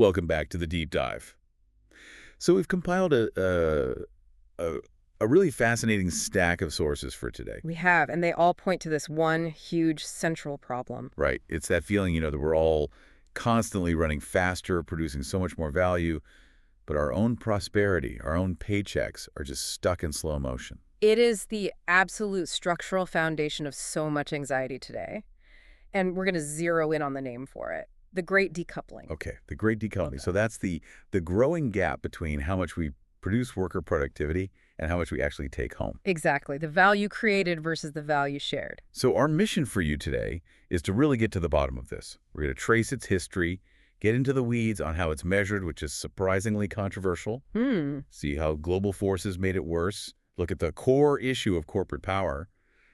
Welcome back to the deep dive. So we've compiled a, a really fascinating stack of sources for today. We have, and they all point to this one huge central problem. Right. It's that feeling, that we're all constantly running faster, producing so much more value, but our own prosperity, our own paychecks are just stuck in slow motion. It is the absolute structural foundation of so much anxiety today. And we're going to zero in on the name for it. The Great Decoupling. Okay, the great decoupling. Okay. So that's the growing gap between how much we produce worker productivity and how much we actually take home. Exactly. The value created versus the value shared. So our mission for you today is to really get to the bottom of this. We're going to trace its history, get into the weeds on how it's measured, which is surprisingly controversial, see how global forces made it worse, look at the core issue of corporate power,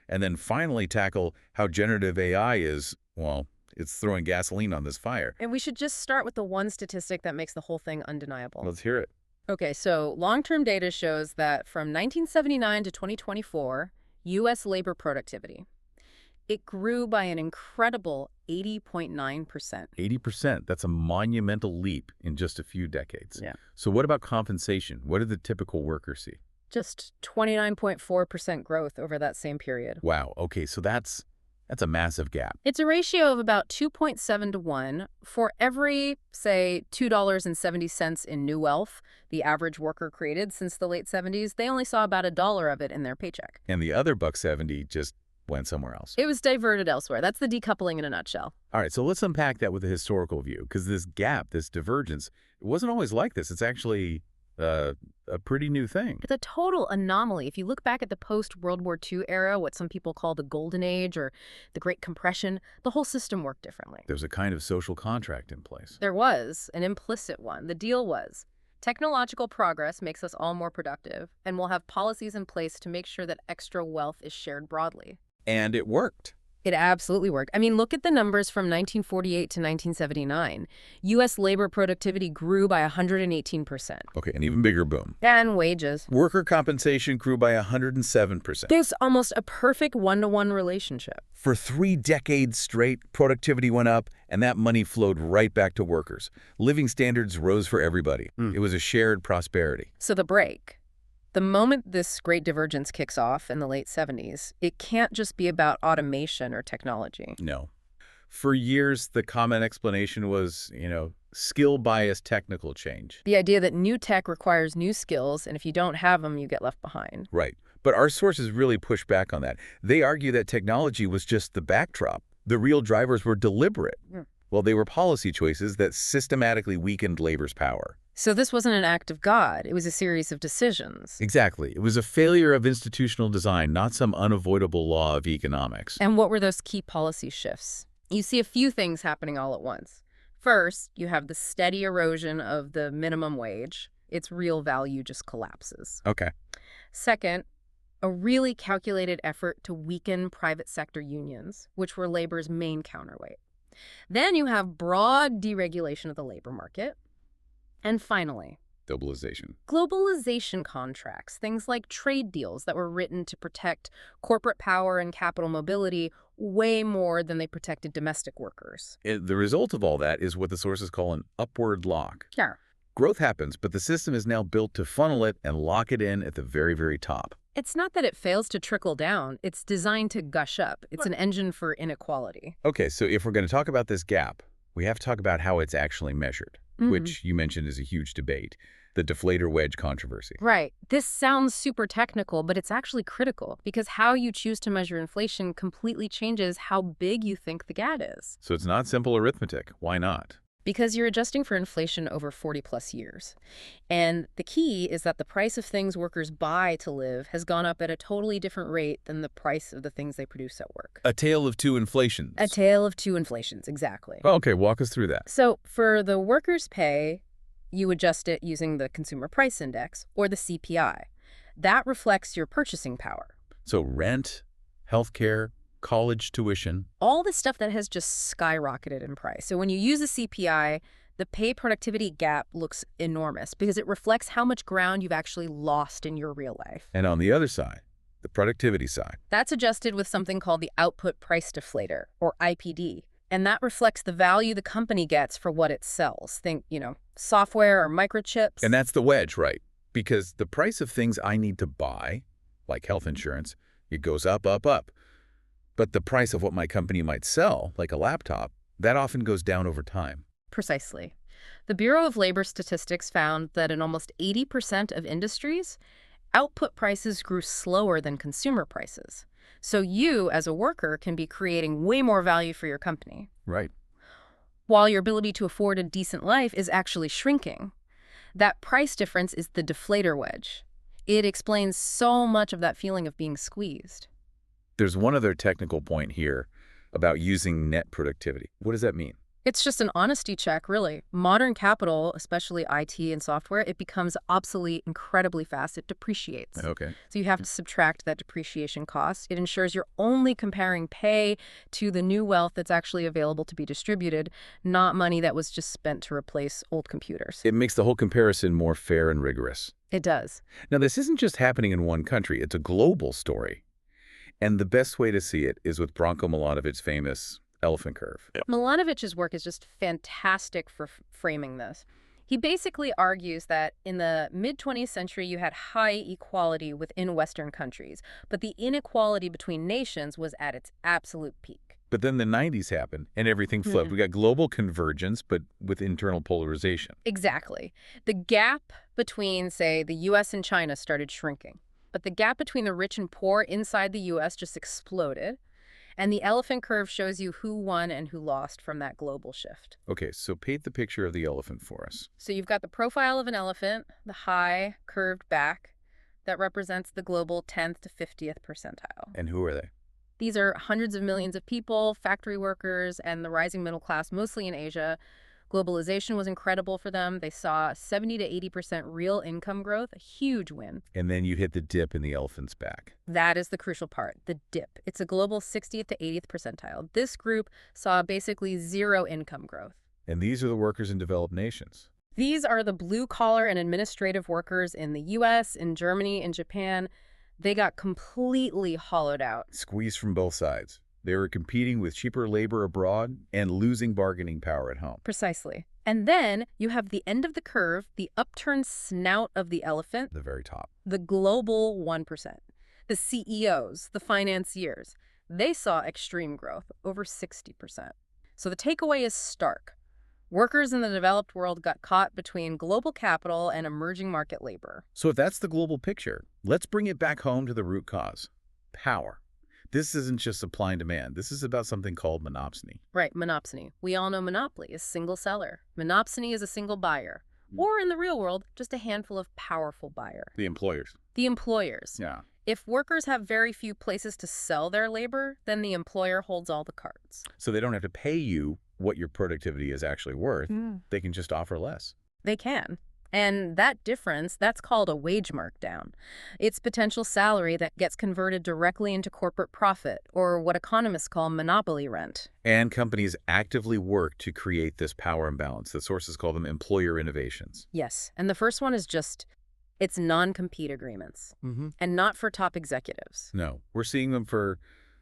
and then finally tackle how generative AI is, well, it's throwing gasoline on this fire. And we should just start with the one statistic that makes the whole thing undeniable. Let's hear it. Okay, so long-term data shows that from 1979 to 2024, U.S. labor productivity, it grew by an incredible 80.9%. 80%, that's a monumental leap in just a few decades. Yeah. So what about compensation? What did the typical worker see? Just 29.4% growth over that same period. Wow, okay, so that's a massive gap. It's a ratio of about 2.7 to 1. For every, say, $2.70 in new wealth the average worker created since the late 70s, they only saw about $1 of it in their paycheck. And the other $1.70 just went somewhere else. It was diverted elsewhere. That's the decoupling in a nutshell. All right, so let's unpack that with a historical view, because this gap, this divergence, it wasn't always like this. It's actually a pretty new thing. It's a total anomaly. If you look back at the post-World War II era, what some people call the Golden Age or the Great Compression, the whole system worked differently. There's a kind of social contract in place. There was an implicit one. The deal was technological progress makes us all more productive, and we'll have policies in place to make sure that extra wealth is shared broadly. And it worked. It absolutely worked. I mean, look at the numbers from 1948 to 1979. U.S. labor productivity grew by 118%. Okay, an even bigger boom. And wages. Worker compensation grew by 107%. There's almost a perfect one-to-one relationship. For 3 decades straight, productivity went up, and that money flowed right back to workers. Living standards rose for everybody. It was a shared prosperity. So the break. The moment this Great Divergence kicks off in the late 70s, it can't just be about automation or technology. No. For years, the common explanation was, skill-biased technical change. The idea that new tech requires new skills, and if you don't have them, you get left behind. Right. But our sources really push back on that. They argue that technology was just the backdrop. The real drivers were deliberate. Well, they were policy choices that systematically weakened labor's power. So this wasn't an act of God. It was a series of decisions. Exactly. It was a failure of institutional design, not some unavoidable law of economics. And what were those key policy shifts? You see a few things happening all at once. First, you have the steady erosion of the minimum wage. Its real value just collapses. Okay. Second, a really calculated effort to weaken private sector unions, which were labor's main counterweight. Then you have broad deregulation of the labor market. And finally, globalization contracts, things like trade deals that were written to protect corporate power and capital mobility way more than they protected domestic workers. The result of all that is what the sources call an upward lock. Yeah. Growth happens, but the system is now built to funnel it and lock it in at the very, very top. It's not that it fails to trickle down. It's designed to gush up. It's an engine for inequality. Okay, so if we're going to talk about this gap, we have to talk about how it's actually measured, which you mentioned is a huge debate, the deflator wedge controversy. Right. This sounds super technical, but it's actually critical because how you choose to measure inflation completely changes how big you think the gap is. So it's not simple arithmetic. Why not? Because you're adjusting for inflation over 40-plus years. And the key is that the price of things workers buy to live has gone up at a totally different rate than the price of the things they produce at work. A tale of two inflations. A tale of two inflations, exactly. Okay, walk us through that. So for the workers' pay, you adjust it using the Consumer Price Index or the CPI. That reflects your purchasing power. So rent, healthcare, college tuition. All the stuff that has just skyrocketed in price. So when you use a CPI, the pay productivity gap looks enormous because it reflects how much ground you've actually lost in your real life. And on the other side, the productivity side. That's adjusted with something called the output price deflator, or IPD. And that reflects the value the company gets for what it sells. Think, software or And microchips. that's the wedge, right? Because the price of things I need to buy, like health insurance, it goes up, up, up. But the price of what my company might sell, like a laptop, that often goes down over time. Precisely. The Bureau of Labor Statistics found that in almost 80% of industries, output prices grew slower than consumer prices. So you, as a worker, can be creating way more value for your company, Right. while your ability to afford a decent life is actually shrinking. That price difference is the deflator wedge. It explains so much of that feeling of being squeezed. There's one other technical point here about using net productivity. What does that mean? It's just an honesty check, really. Modern capital, especially IT and software, it becomes obsolete incredibly fast. It depreciates. Okay. So you have to subtract that depreciation cost. It ensures you're only comparing pay to the new wealth that's actually available to be distributed, not money that was just spent to replace old computers. It makes the whole comparison more fair and rigorous. It does. Now, this isn't just happening in one country. It's a global story. And the best way to see it is with Branko Milanovic's famous elephant curve. Milanovich's work is just fantastic for framing this. He basically argues that in the mid-20th century, you had high equality within Western countries, but the inequality between nations was at its absolute peak. But then the 90s happened, and everything flipped. We got global convergence, but with internal polarization. Exactly. The gap between, say, the U.S. and China started shrinking, but the gap between the rich and poor inside the U.S. just exploded. And the elephant curve shows you who won and who lost from that global shift. Okay, so paint the picture of the elephant for us. So you've got the profile of an elephant, the high, curved back, that represents the global 10th to 50th percentile. And who are they? These are hundreds of millions of people, factory workers, and the rising middle class, mostly in Asia. Globalization was incredible for them. They saw 70 to 80% real income growth, a huge win. And then you hit the dip in the elephant's back. That is the crucial part, the dip. It's a global 60th to 80th percentile. This group saw basically zero income growth. And these are the workers in developed nations. These are the blue-collar and administrative workers in the U.S., in Germany, in Japan. They got completely hollowed out. Squeezed from both sides. They were competing with cheaper labor abroad and losing bargaining power at home. Precisely. And then you have the end of the curve, the upturned snout of the elephant, The very top. the global 1%. The CEOs, the financiers, they saw extreme growth, over 60%. So the takeaway is stark. Workers in the developed world got caught between global capital and emerging market labor. So if that's the global picture, let's bring it back home to the root cause. Power. This isn't just supply and demand. This is about something called monopsony. Right, monopsony. We all know monopoly is single seller. Monopsony is a single buyer. Or in the real world, just a handful of powerful buyers. The employers. The employers. Yeah. If workers have very few places to sell their labor, then the employer holds all the cards. So they don't have to pay you what your productivity is actually worth. They can just offer less. They can. And that difference, that's called a wage markdown. It's potential salary that gets converted directly into corporate profit, or what economists call monopoly rent. And companies actively work to create this power imbalance. The sources call them employer innovations. Yes. And the first one is it's non-compete agreements. And not for top executives. No, we're seeing them for,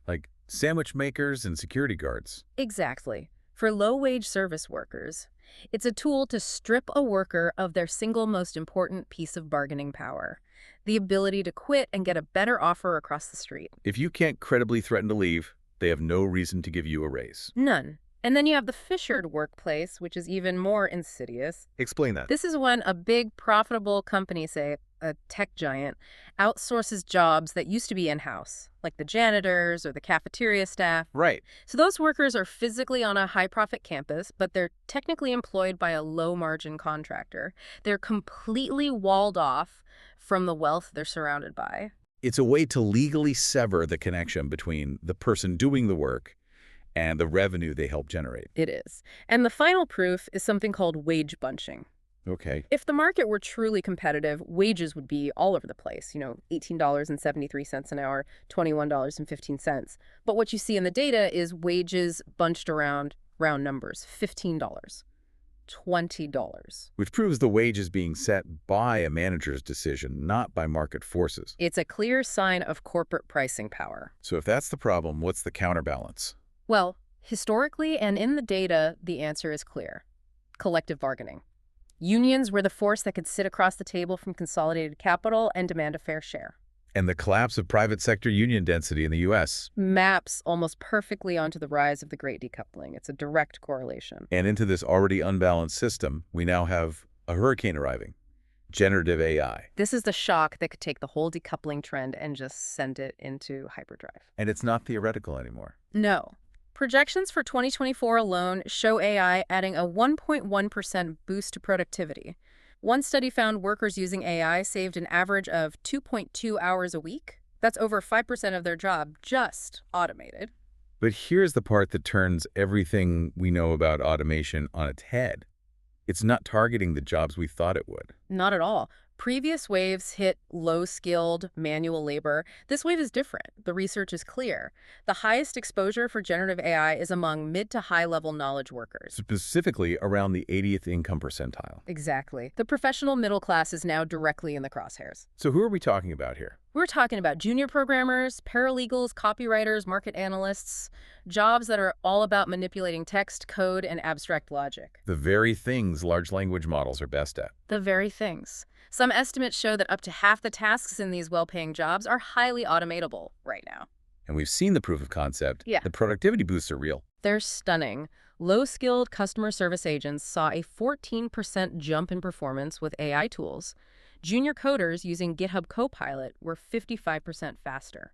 like, sandwich makers and security guards. Exactly. For low-wage service workers, it's a tool to strip a worker of their single most important piece of bargaining power, the ability to quit and get a better offer across the street. If you can't credibly threaten to leave, they have no reason to give you a raise. None. And then you have the fissured workplace, which is even more insidious. Explain that. This is when a big, profitable company, say a tech giant, outsources jobs that used to be in-house, like the janitors or the cafeteria staff. Right. So those workers are physically on a high-profit campus, but they're technically employed by a low-margin contractor. They're completely walled off from the wealth they're surrounded by. It's a way to legally sever the connection between the person doing the work and the revenue they help generate. It is. And the final proof is something called wage bunching. Okay. If the market were truly competitive, wages would be all over the place, $18.73 an hour, $21.15. But what you see in the data is wages bunched around round numbers, $15, $20. Which proves the wage is being set by a manager's decision, not by market forces. It's a clear sign of corporate pricing power. So if that's the problem, what's the counterbalance? Well, Historically and in the data, the answer is clear. Collective bargaining. Unions were the force that could sit across the table from consolidated capital and demand a fair share. And the collapse of private sector union density in the U.S. Maps almost perfectly onto the rise of the Great Decoupling. It's a direct correlation. And into this already unbalanced system, we now have a hurricane arriving. Generative AI. This is the shock that could take the whole decoupling trend and just send it into hyperdrive. And it's not theoretical anymore. No. Projections for 2024 alone show AI adding a 1.1% boost to productivity. One study found workers using AI saved an average of 2.2 hours a week. That's over 5% of their job just automated. But here's the part that turns everything we know about automation on its head. It's not targeting the jobs we thought it would. Not at all. Previous waves hit low-skilled manual labor. This wave is different. The research is clear. The highest exposure for generative AI is among mid to high-level knowledge workers. Specifically around the 80th income percentile. Exactly. The professional middle class is now directly in the crosshairs. So who are we talking about here? We're talking about junior programmers, paralegals, copywriters, market analysts, jobs that are all about manipulating text, code, and abstract logic. The very things large language models are best at. The very things. Some estimates show that up to half the tasks in these well-paying jobs are highly automatable right now. And we've seen the proof of concept. Yeah. The productivity boosts are real. They're stunning. Low-skilled customer service agents saw a 14% jump in performance with AI tools. Junior coders using GitHub Copilot were 55% faster.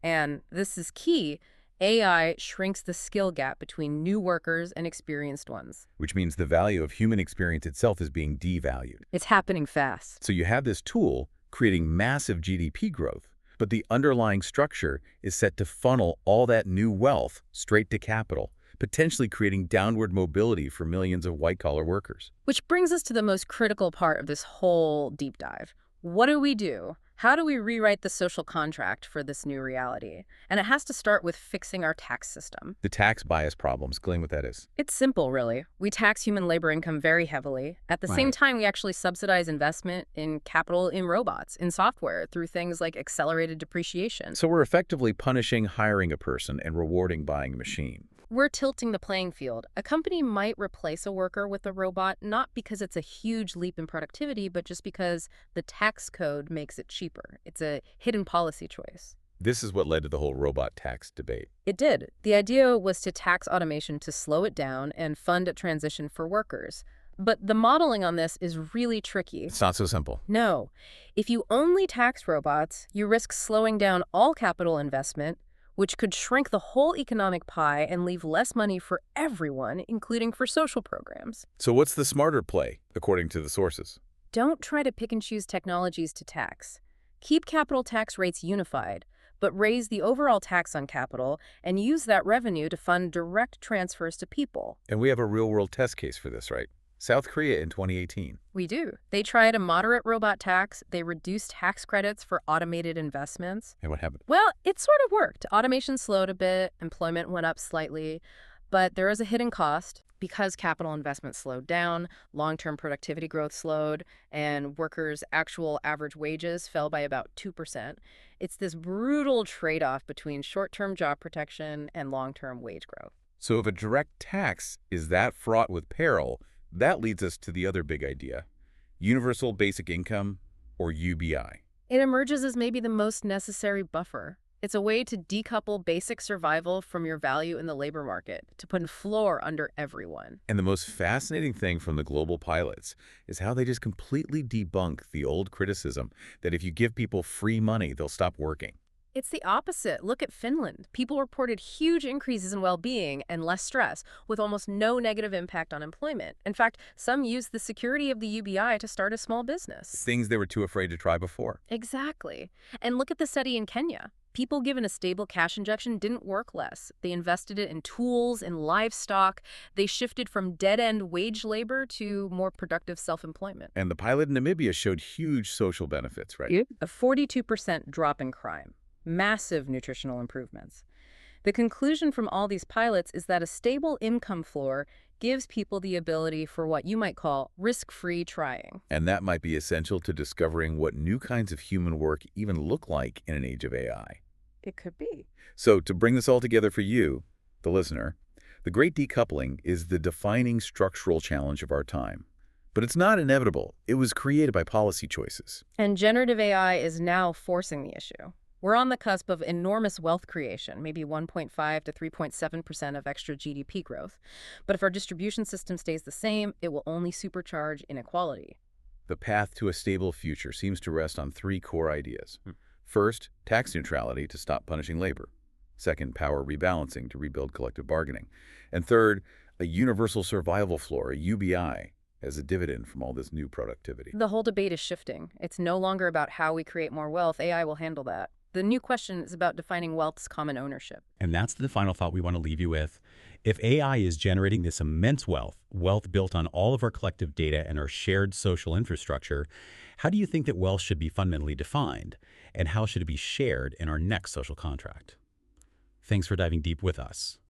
And this is key. AI shrinks the skill gap between new workers and experienced ones. Which means the value of human experience itself is being devalued. It's happening fast. So you have this tool creating massive GDP growth, but the underlying structure is set to funnel all that new wealth straight to capital, potentially creating downward mobility for millions of white-collar workers. Which brings us to the most critical part of this whole deep dive. What do we do? How do we rewrite the social contract for this new reality? And it has to start with fixing our tax system. The tax bias problem, explain what that is. It's simple, really. We tax human labor income very heavily. At the same time, we actually subsidize investment in capital in robots, in software, through things like accelerated depreciation. So we're effectively punishing hiring a person and rewarding buying a machine. We're tilting the playing field. A company might replace a worker with a robot, not because it's a huge leap in productivity, but just because the tax code makes it cheaper. It's a hidden policy choice. This is what led to the whole robot tax debate. It did. The idea was to tax automation to slow it down and fund a transition for workers. But the modeling on this is really tricky. It's not so simple. No. If you only tax robots, you risk slowing down all capital investment, which could shrink the whole economic pie and leave less money for everyone, including for social programs. So what's the smarter play, according to the sources? Don't try to pick and choose technologies to tax. Keep capital tax rates unified, but raise the overall tax on capital and use that revenue to fund direct transfers to people. And we have a real-world test case for this, right? South Korea in 2018. We do. They tried a moderate robot tax. They reduced tax credits for automated investments. And what happened? Well, it sort of worked. Automation slowed a bit, employment went up slightly, but there is a hidden cost. Because capital investment slowed down, long-term productivity growth slowed, and workers' actual average wages fell by about 2%. It's this brutal trade-off between short-term job protection and long-term wage growth. So if a direct tax is that fraught with peril, that leads us to the other big idea, universal basic income, or UBI. It emerges as maybe the most necessary buffer. It's a way to decouple basic survival from your value in the labor market, to put a floor under everyone. And the most fascinating thing from the global pilots is how they just completely debunk the old criticism that if you give people free money, they'll stop working. It's the opposite. Look at Finland. People reported huge increases in well-being and less stress, with almost no negative impact on employment. In fact, some used the security of the UBI to start a small business. Things they were too afraid to try before. Exactly. And look at the study in Kenya. People given a stable cash injection didn't work less. They invested it in tools, in livestock. They shifted from dead-end wage labor to more productive self-employment. And the pilot in Namibia showed huge social benefits, right? A 42% drop in crime. Massive nutritional improvements. The conclusion from all these pilots is that a stable income floor gives people the ability for what you might call risk-free trying. And that might be essential to discovering what new kinds of human work even look like in an age of AI. It could be. So to bring this all together for you, the listener, The Great Decoupling is the defining structural challenge of our time. But it's not inevitable. It was created by policy choices. And generative AI is now forcing the issue. We're on the cusp of enormous wealth creation, maybe 1.5 to 3.7% of extra GDP growth. But if our distribution system stays the same, it will only supercharge inequality. The path to a stable future seems to rest on three core ideas. First, tax neutrality to stop punishing labor. Second, power rebalancing to rebuild collective bargaining. And third, a universal survival floor, a UBI, as a dividend from all this new productivity. The whole debate is shifting. It's no longer about how we create more wealth. AI will handle that. The new question is about defining wealth's common ownership. And that's the final thought we want to leave you with. If AI is generating this immense wealth built on all of our collective data and our shared social infrastructure, how do you think that wealth should be fundamentally defined? And how should it be shared in our next social contract? Thanks for diving deep with us.